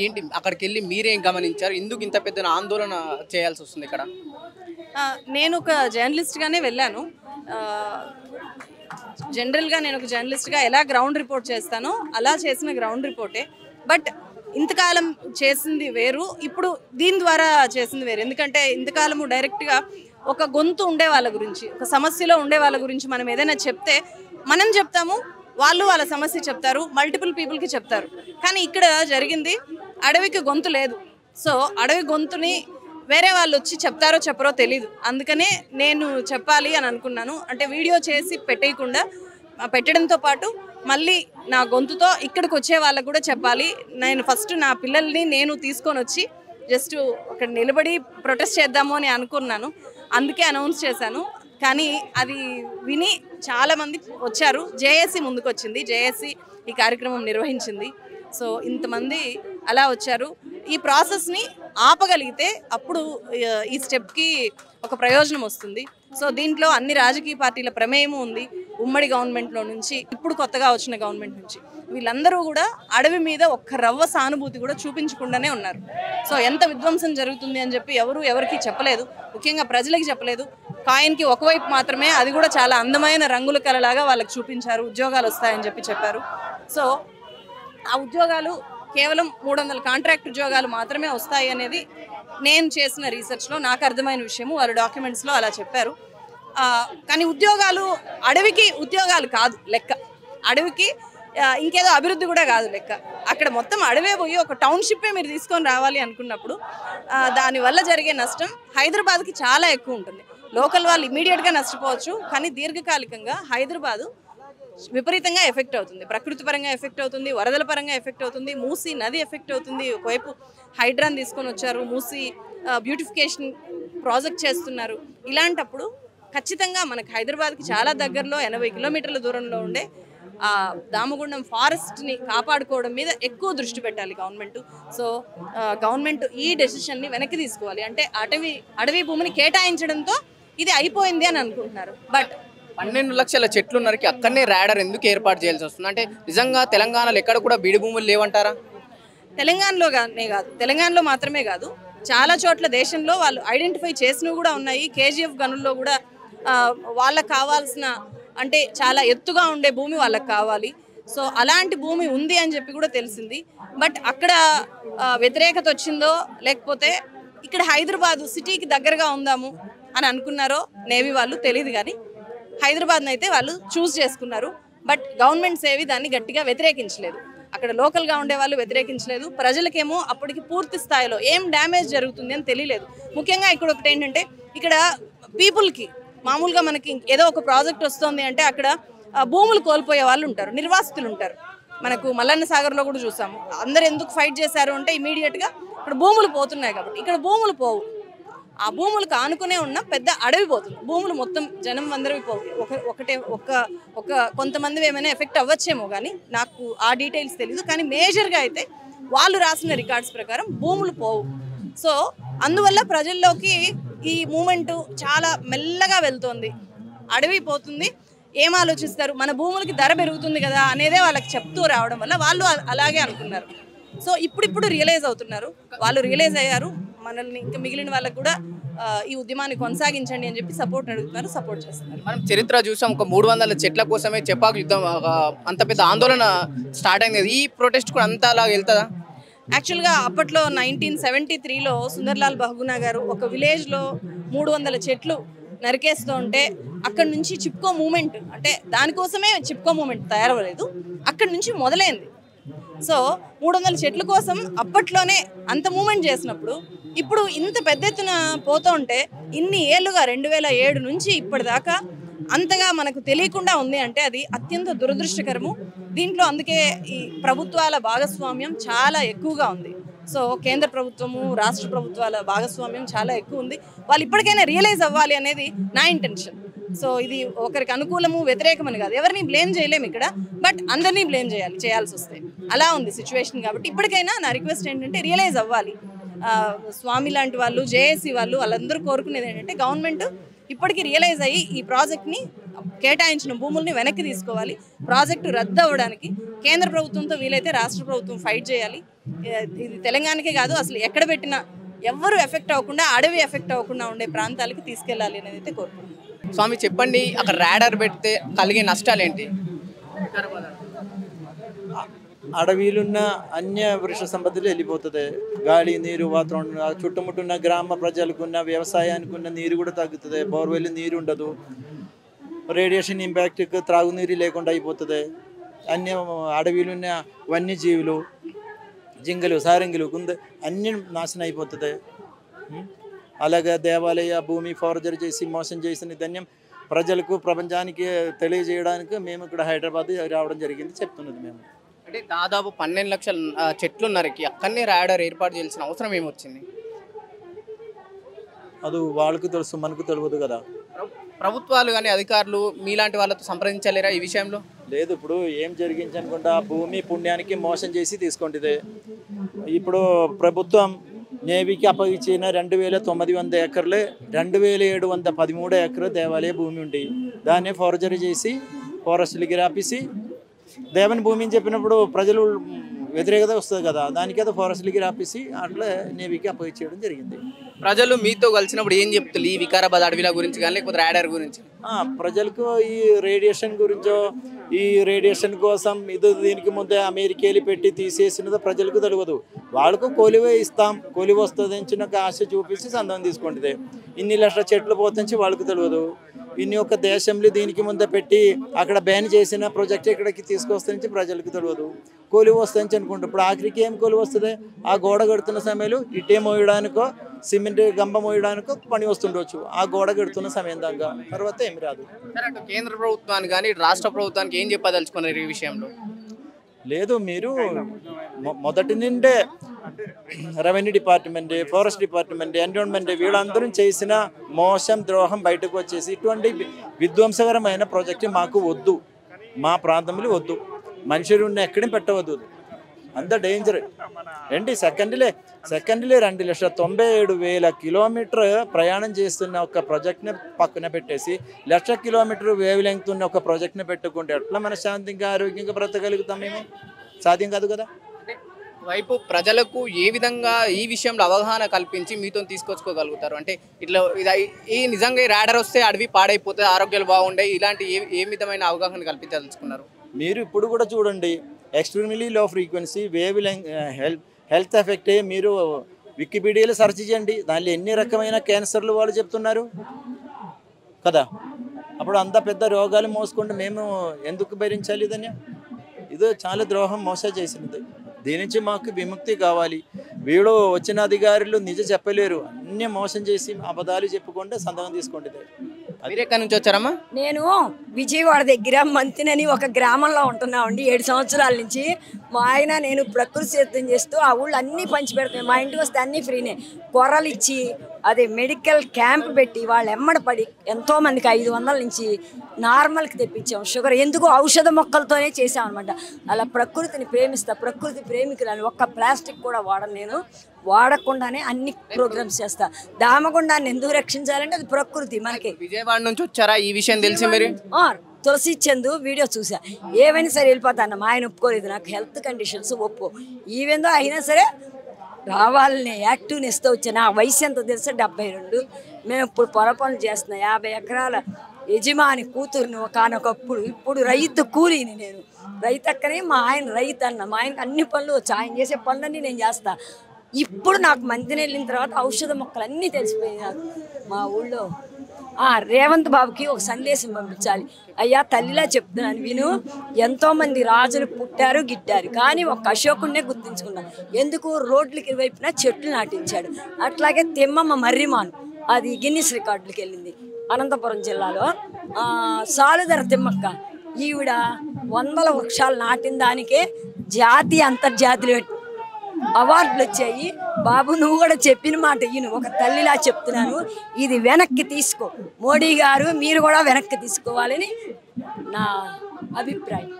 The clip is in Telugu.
ఏంటి అక్కడికెళ్ళి మీరేం గమనించారు? ఎందుకు ఇంత పెద్ద ఆందోళన చేయాల్సి వస్తుంది ఇక్కడ? నేను ఒక జర్నలిస్ట్గానే వెళ్ళాను. జనరల్గా నేను ఒక జర్నలిస్ట్గా ఎలా గ్రౌండ్ రిపోర్ట్ చేస్తానో అలా చేసిన గ్రౌండ్ రిపోర్టే. బట్ ఇంతకాలం చేసింది వేరు, ఇప్పుడు దీని ద్వారా చేసింది వేరు. ఎందుకంటే ఇంతకాలము డైరెక్ట్గా ఒక గొంతు ఉండే వాళ్ళ గురించి, ఒక సమస్యలో ఉండే వాళ్ళ గురించి మనం ఏదైనా చెప్తే మనం చెప్తాము, వాళ్ళు వాళ్ళ సమస్య చెప్తారు, మల్టిపుల్ పీపుల్కి చెప్తారు. కానీ ఇక్కడ జరిగింది అడవికి గొంతు లేదు. సో అడవి గొంతుని వేరే వాళ్ళు వచ్చి చెప్తారో చెప్పరో తెలీదు. అందుకనే నేను చెప్పాలి అని అనుకున్నాను. అంటే వీడియో చేసి పెట్టడంతో పాటు మళ్ళీ నా గొంతుతో ఇక్కడికి వచ్చే వాళ్ళకు కూడా చెప్పాలి. నేను ఫస్ట్ నా పిల్లల్ని నేను తీసుకొని వచ్చి జస్ట్ అక్కడ నిలబడి ప్రొటెస్ట్ చేద్దాము అని అనుకున్నాను. అందుకే అనౌన్స్ చేశాను. కానీ అది విని చాలామంది వచ్చారు. జేఏసీ ముందుకు వచ్చింది, జేఏసీ ఈ కార్యక్రమం నిర్వహించింది. సో ఇంతమంది అలా వచ్చారు. ఈ ప్రాసెస్ని ఆపగలిగితే అప్పుడు ఈ స్టెప్కి ఒక ప్రయోజనం వస్తుంది. సో దీంట్లో అన్ని రాజకీయ పార్టీల ప్రమేయము ఉంది. ఉమ్మడి గవర్నమెంట్లో నుంచి, ఇప్పుడు కొత్తగా వచ్చిన గవర్నమెంట్ నుంచి వీళ్ళందరూ కూడా అడవి మీద ఒక్క రవ్వ సానుభూతి కూడా చూపించకుండానే ఉన్నారు. సో ఎంత విధ్వంసం జరుగుతుంది అని చెప్పి ఎవరికి చెప్పలేదు, ముఖ్యంగా ప్రజలకి చెప్పలేదు. కాయిన్కి ఒకవైపు మాత్రమే, అది కూడా చాలా అందమైన రంగుల కలలాగా వాళ్ళకి చూపించారు. ఉద్యోగాలు వస్తాయని చెప్పారు. సో ఆ ఉద్యోగాలు కేవలం 300 కాంట్రాక్ట్ ఉద్యోగాలు మాత్రమే వస్తాయి అనేది నేను చేసిన రీసెర్చ్లో నాకు అర్థమైన విషయము. వాళ్ళ డాక్యుమెంట్స్లో అలా చెప్పారు. కానీ ఉద్యోగాలు, అడవికి ఉద్యోగాలు కాదు లెక్క, అడవికి ఇంకేదో అభివృద్ధి కూడా కాదు లెక్క. అక్కడ మొత్తం అడవే పోయి ఒక టౌన్షిప్పే మీరు తీసుకొని రావాలి అనుకున్నప్పుడు దానివల్ల జరిగే నష్టం హైదరాబాద్కి చాలా ఎక్కువ ఉంటుంది. లోకల్ వాళ్ళు ఇమీడియట్గా నష్టపోవచ్చు, కానీ దీర్ఘకాలికంగా హైదరాబాదు విపరీతంగా ఎఫెక్ట్ అవుతుంది. ప్రకృతి పరంగా ఎఫెక్ట్ అవుతుంది, వరదల పరంగా ఎఫెక్ట్ అవుతుంది, మూసీ నది ఎఫెక్ట్ అవుతుంది. ఒకవైపు హైడ్రాన్ తీసుకొని వచ్చారు, మూసీ బ్యూటిఫికేషన్ ప్రాజెక్ట్ చేస్తున్నారు. ఇలాంటప్పుడు ఖచ్చితంగా మనకు హైదరాబాద్కి చాలా దగ్గరలో 80 కిలోమీటర్ల దూరంలో ఉండే దామగుండం ఫారెస్ట్ని కాపాడుకోవడం మీద ఎక్కువ దృష్టి పెట్టాలి గవర్నమెంట్. సో గవర్నమెంట్ ఈ డెసిషన్ని వెనక్కి తీసుకోవాలి. అంటే అడవి భూమిని కేటాయించడంతో ఇది అయిపోయింది అని అనుకుంటున్నారు. బట్ 12 లక్షల చెట్లు నరికి అక్కడనే ర్యాడర్ ఎందుకు ఏర్పాటు చేయాల్సి వస్తుంది? అంటే నిజంగా తెలంగాణలో ఎక్కడ కూడా బీడు భూములు లేవంటారా? తెలంగాణలోనే కాదు, తెలంగాణలో మాత్రమే కాదు, చాలా చోట్ల దేశంలో వాళ్ళు ఐడెంటిఫై చేసినవి కూడా ఉన్నాయి. కేజీఎఫ్ గనుల్లో కూడా వాళ్ళకు కావాల్సిన, అంటే చాలా ఎత్తుగా ఉండే భూమి వాళ్ళకి కావాలి. సో అలాంటి భూమి ఉంది అని చెప్పి కూడా తెలిసింది. బట్ అక్కడ వ్యతిరేకత వచ్చిందో లేకపోతే ఇక్కడ హైదరాబాదు సిటీకి దగ్గరగా ఉందాము అని అనుకున్నారో నేవీ వాళ్ళు తెలియదు, కానీ హైదరాబాద్ని అయితే వాళ్ళు చూస్ చేసుకున్నారు. బట్ గవర్నమెంట్స్ ఏవి దాన్ని గట్టిగా వ్యతిరేకించలేదు. అక్కడ లోకల్గా ఉండే వాళ్ళు వ్యతిరేకించలేదు. ప్రజలకేమో అప్పటికి పూర్తి స్థాయిలో ఏం డ్యామేజ్ జరుగుతుంది అని తెలియలేదు. ముఖ్యంగా ఇక్కడ ఒకటి ఏంటంటే, ఇక్కడ పీపుల్కి మామూలుగా మనకి ఏదో ఒక ప్రాజెక్ట్ వస్తుంది అంటే అక్కడ భూములు కోల్పోయే వాళ్ళు ఉంటారు, నిర్వాసితులు ఉంటారు. మనకు మల్లన్న సాగర్లో కూడా చూసాము. అందరు ఎందుకు ఫైట్ చేశారు అంటే ఇమీడియట్గా ఇక్కడ భూములు పోతున్నాయి కాబట్టి. ఇక్కడ భూములు పోవు, ఆ భూములకు ఆనుకునే ఉన్న పెద్ద అడవి పోతుంది. భూములు మొత్తం జనం అందరివి పోవు. కొంతమంది ఏమైనా ఎఫెక్ట్ అవ్వచ్చేమో, కానీ నాకు ఆ డీటెయిల్స్ తెలీదు. కానీ మేజర్గా అయితే వాళ్ళు రాసిన రికార్డ్స్ ప్రకారం భూములు పోవు. సో అందువల్ల ప్రజల్లోకి ఈ మూమెంట్ చాలా మెల్లగా వెళ్తోంది. అడవి పోతుంది, ఏం ఆలోచిస్తారు, మన భూములకి ధర పెరుగుతుంది కదా అనేదే వాళ్ళకి చెప్తూ రావడం వల్ల వాళ్ళు అలాగే అనుకున్నారు. సో ఇప్పుడు రియలైజ్ అవుతున్నారు, వాళ్ళు రియలైజ్ అయ్యారు. మనల్ని ఇంకా మిగిలిన వాళ్ళకు కూడా ఈ ఉద్యమాన్ని కొనసాగించండి అని చెప్పి సపోర్ట్ అడుగుతున్నారు, సపోర్ట్ చేస్తున్నారు. మనం చరిత్ర చూసాం, ఒక 300 చెట్ల కోసమే చెపాకు యుద్ధం, అంత పెద్ద ఆందోళన స్టార్ట్ అయింది. ఈ ప్రొటెస్ట్ కూడా అంత అలా వెళ్తుందా? యాక్చువల్గా అప్పట్లో 1973లో సుందర్లాల్ బహుగుణా గారు ఒక విలేజ్లో 300 చెట్లు నరికేస్తూ ఉంటే అక్కడి నుంచి చిప్కో మూమెంట్, అంటే దానికోసమే చిప్కో మూమెంట్ తయారవ్వలేదు, అక్కడి నుంచి మొదలైంది. సో 300 చెట్ల కోసం అప్పట్లోనే అంత మూమెంట్ చేసినప్పుడు ఇప్పుడు ఇంత పెద్ద ఎత్తున పోతూ ఉంటే ఇన్ని ఏళ్ళుగా 2007 నుంచి ఇప్పటిదాకా అంతగా మనకు తెలియకుండా ఉంది అంటే అది అత్యంత దురదృష్టకరము. దీంట్లో అందుకే ఈ ప్రభుత్వాల భాగస్వామ్యం చాలా ఎక్కువగా ఉంది. సో కేంద్ర ప్రభుత్వము, రాష్ట్ర ప్రభుత్వాల భాగస్వామ్యం చాలా ఎక్కువ ఉంది. వాళ్ళు ఇప్పటికైనా రియలైజ్ అవ్వాలి అనేది నా ఇంటెన్షన్. సో ఇది ఒకరికి అనుకూలము వ్యతిరేకమని కాదు, ఎవరిని బ్లేమ్ చేయలేము ఇక్కడ, బట్ అందరినీ బ్లేమ్ చేయాల్సి వస్తే అలా ఉంది సిచ్యువేషన్. కాబట్టి ఇప్పటికైనా నా రిక్వెస్ట్ ఏంటంటే రియలైజ్ అవ్వాలి. స్వామి లాంటి వాళ్ళు, జేఏసీ వాళ్ళు, వాళ్ళందరూ కోరుకునేది ఏంటంటే గవర్నమెంట్ ఇప్పటికీ రియలైజ్ అయ్యి ఈ ప్రాజెక్ట్ని కేటాయించిన భూముల్ని వెనక్కి తీసుకోవాలి. ప్రాజెక్టు రద్దు అవ్వడానికి కేంద్ర ప్రభుత్వంతో వీలైతే రాష్ట్ర ప్రభుత్వం ఫైట్ చేయాలి. ఇది తెలంగాణకే కాదు, అసలు ఎక్కడ పెట్టినా ఎవరు ఎఫెక్ట్ అవ్వకుండా, అడవి ఎఫెక్ట్ అవ్వకుండా ఉండే ప్రాంతాలకి తీసుకెళ్ళాలి అనేది అయితే కోరుకుంటున్నాను. స్వామి చెప్పండి, అక్కడ రాడార్ పెడితే కలిగే నష్టాలు ఏంటి? అడవిలున్న అన్య వృక్ష సంపదలు వెళ్ళిపోతుంది. గాలి, నీరు, వాతావరణం, చుట్టుముట్టున్న గ్రామ ప్రజలకు ఉన్న వ్యవసాయానికి ఉన్న నీరు కూడా తగ్గుతుంది. బోర్వెల్ నీరు ఉండదు. రేడియేషన్ ఇంపాక్ట్కి త్రాగునీరు లేకుండా అయిపోతుంది. అన్య అడవిలున్న వన్యజీవులు, జింగలు, సారంగులు, కుంద అన్నీ నాశనం అయిపోతుంది. అలాగే దేవాలయ భూమి ఫోర్జరీ చేసి మోసం చేసిన ధన్యం ప్రజలకు, ప్రపంచానికి తెలియజేయడానికి మేము ఇక్కడ హైదరాబాద్ రావడం జరిగింది చెప్తున్నది. మేము అంటే దాదాపు 12 లక్షల చెట్లు నరికి అక్కడనే రాడార్ ఏర్పాటు చేయాల్సిన అవసరం ఏమొచ్చింది? అది వాళ్ళకు తెలుసు, మనకు తెలియదు కదా. ప్రభుత్వాలు కానీ అధికారులు మీలాంటి వాళ్ళతో సంప్రదించలేరా ఈ విషయంలో? లేదు, ఇప్పుడు ఏం జరిగింది అనుకుంటా, భూమి పుణ్యానికి మోసం చేసి తీసుకుంటుంది. ఇప్పుడు ప్రభుత్వం నేవీకి అప్పగించిన 2900 ఎకర్లే 2713 ఎకర్లు దేవాలయ భూమి ఉండి దాన్ని ఫోర్జరీ చేసి ఫారెస్ట్లకి రాపిసి దేవని భూమిని చెప్పినప్పుడు ప్రజలు వ్యతిరేకత వస్తుంది కదా, దానికైతే ఫారెస్ట్లకి రాపిసి అట్లా నేవీకి అప్పగించేయడం జరిగింది. ప్రజలు మీతో కలిసినప్పుడు ఏం చెప్తారు ఈ వికారాబాద్ అడవిల గురించి కానీ లేకపోతే రాడార్ గురించి? ప్రజలకు ఈ రేడియేషన్ గురించో, ఈ రేడియేషన్ కోసం దీనికి ముందే అమెరికాలు పెట్టి తీసేసినదో ప్రజలకు తెలియదు. వాళ్ళకు కొలివే ఇస్తాం, కొలివి వస్తుంది చిన్న ఆశ చూపించి సందం తీసుకుంటుంది. ఇన్ని లక్షల చెట్లు పోతుంచి వాళ్ళకు తెలియదు. ఇన్ని ఒక దేశంలో దీనికి ముందే పెట్టి అక్కడ బ్యాన్ చేసిన ప్రాజెక్ట్ ఇక్కడికి తీసుకొస్తే ప్రజలకు తెలియదు. కొలివి వస్తుంది అనుకుంటారు. ఇప్పుడు ఆఖరికి ఏం కొలివి వస్తుంది? ఆ గోడ కడుతున్న సమయంలో ఇటే మోయడానికో సిమెంట్ గంబ మోయడానికో పని వస్తుండొచ్చు. ఆ గోడ కడుతున్న సమయం దాకా తర్వాత ఏమి రాదు. కేంద్ర ప్రభుత్వానికి కానీ రాష్ట్ర ప్రభుత్వానికి ఏం చెప్పదలుచుకున్నారు ఈ విషయంలో? లేదు, మీరు మొదటి నుండే revenue department, forest department, environment వీళ్ళందరూ చేసిన మోసం, ద్రోహం బయటకు వచ్చేసి ఇటువంటి విధ్వంసకరమైన ప్రాజెక్ట్ మాకు వద్దు, మా ప్రాంతంలో వద్దు, మనుషులు ఉన్న ఎక్కడే పెట్టవద్దు, అంత డేంజర్. ఏంటి సెకండ్లే 2,97,000 కిలోమీటర్ ప్రయాణం చేస్తున్న ఒక ప్రాజెక్ట్ని పక్కన పెట్టేసి 1,00,000 కిలోమీటర్ వేవ్ లెంగ్త్ ఉన్న ఒక ప్రాజెక్ట్ని పెట్టుకుంటే ఎట్లా మన శాంతిగా ఆరోగ్యంగా బ్రతకగలుగుతాం? మేము సాధ్యం కాదు కదా. వైపు ప్రజలకు ఏ విధంగా ఈ విషయంలో అవగాహన కల్పించి మీతో తీసుకొచ్చుకోగలుగుతారు? అంటే ఇట్లా ఈ నిజంగా రాడార్ వస్తే అడవి పాడైపోతే ఆరోగ్యాలు బాగుంటాయి, ఇలాంటి ఏ విధమైన అవగాహన కల్పించదలుచుకున్నారు? మీరు ఇప్పుడు కూడా చూడండి, extremely low frequency wave length health effect మీరు వికీపీడియాలో సెర్చ్ చేయండి. దానిలో ఎన్ని రకమైన క్యాన్సర్లు వాళ్ళు చెప్తున్నారు కదా. అప్పుడు అంత పెద్ద రోగాలు మోసుకుంటే మేము ఎందుకు భరించాలి? దాన్ని ఇది చాలా ద్రోహం, మోసం చేసినది. దీని నుంచి మాకు విముక్తి కావాలి. వీడు వచ్చిన అధికారులు నిజం చెప్పలేరు, అన్నీ మోసం చేసి అబద్ధాలు చెప్పుకుంటే సంతకం తీసుకుంటుంది. మీరు ఎక్కడి నుంచి వచ్చారమ్మా? నేను విజయవాడ దగ్గర మంతినని ఒక గ్రామంలో ఉంటున్నామండి 7 సంవత్సరాల నుంచి. మా ఆయన నేను ప్రకృతి సేద్యం చేస్తూ ఆ ఊళ్ళో అన్నీ పంచి పెడతాయి. మా ఇంటికి వస్తే అన్నీ ఫ్రీనే. కొర్రలు ఇచ్చి అదే మెడికల్ క్యాంప్ పెట్టి వాళ్ళు ఎమ్మడపడి ఎంతోమందికి 500 నుంచి నార్మల్కి తెప్పించాం. షుగర్ ఎందుకు ఔషధ మొక్కలతోనే చేసామన్నమాట. అలా ప్రకృతిని ప్రేమిస్తా, ప్రకృతి ప్రేమికులని. ఒక్క ప్లాస్టిక్ కూడా వాడను నేను, వాడకుండానే అన్ని ప్రోగ్రామ్స్ చేస్తా. దామగుండాన్ని ఎందుకు రక్షించాలంటే అది ప్రకృతి మనకి. విజయవాడ నుంచి వచ్చారా ఈ విషయం తెలిసి మీరు? తులసి చందు వీడియో చూసా. ఏమైనా సరే వెళ్ళిపోతాను, మా ఆయన ఒప్పుకోలేదు, నాకు హెల్త్ కండిషన్స్ ఒప్పు. ఈవెందో అయినా సరే రావాలని యాక్టివ్నెస్తో వచ్చా. నా వయసు ఎంత తెలుసా? 72. మేము ఇప్పుడు పొరపనులు చేస్తున్నాం. 50 ఎకరాల యజమాని కూతురుని కానొకప్పుడు. ఇప్పుడు రైతు కూలీని నేను. రైతక్కనే మా ఆయన రైతు అన్న. మా ఆయనకు అన్ని పనులు వచ్చి ఆయన చేసే పనులన్నీ నేను చేస్తా. ఇప్పుడు నాకు మంతిని వెళ్ళిన తర్వాత ఔషధ మొక్కలు అన్నీ తెలిసిపోయినాయి మా ఊళ్ళో. రేవంత్ బాబుకి ఒక సందేశం పంపించాలి. అయ్యా తల్లిలా చెప్తున్నాను విను, ఎంతోమంది రాజులు పుట్టారు గిట్టారు, కానీ ఒక అశోకుడినే గుర్తించుకున్నాం. ఎందుకు? రోడ్లకి వైపున చెట్లు నాటించాడు. అట్లాగే తిమ్మమ్మ మర్రిమాను అది గిన్నిస్ రికార్డులకి వెళ్ళింది. అనంతపురం జిల్లాలో సాలుధర తిమ్మక్క ఈవిడ 100 వృక్షాలు నాటిన దానికే జాతీయ అంతర్జాతీయ అవార్డులు వచ్చాయి. బాబు నువ్వు కూడా చెప్పిన మాట ఈయన ఒక తల్లిలా చెప్తున్నాను, ఇది వెనక్కి తీసుకో. మోడీ గారు మీరు కూడా వెనక్కి తీసుకోవాలని నా అభిప్రాయం.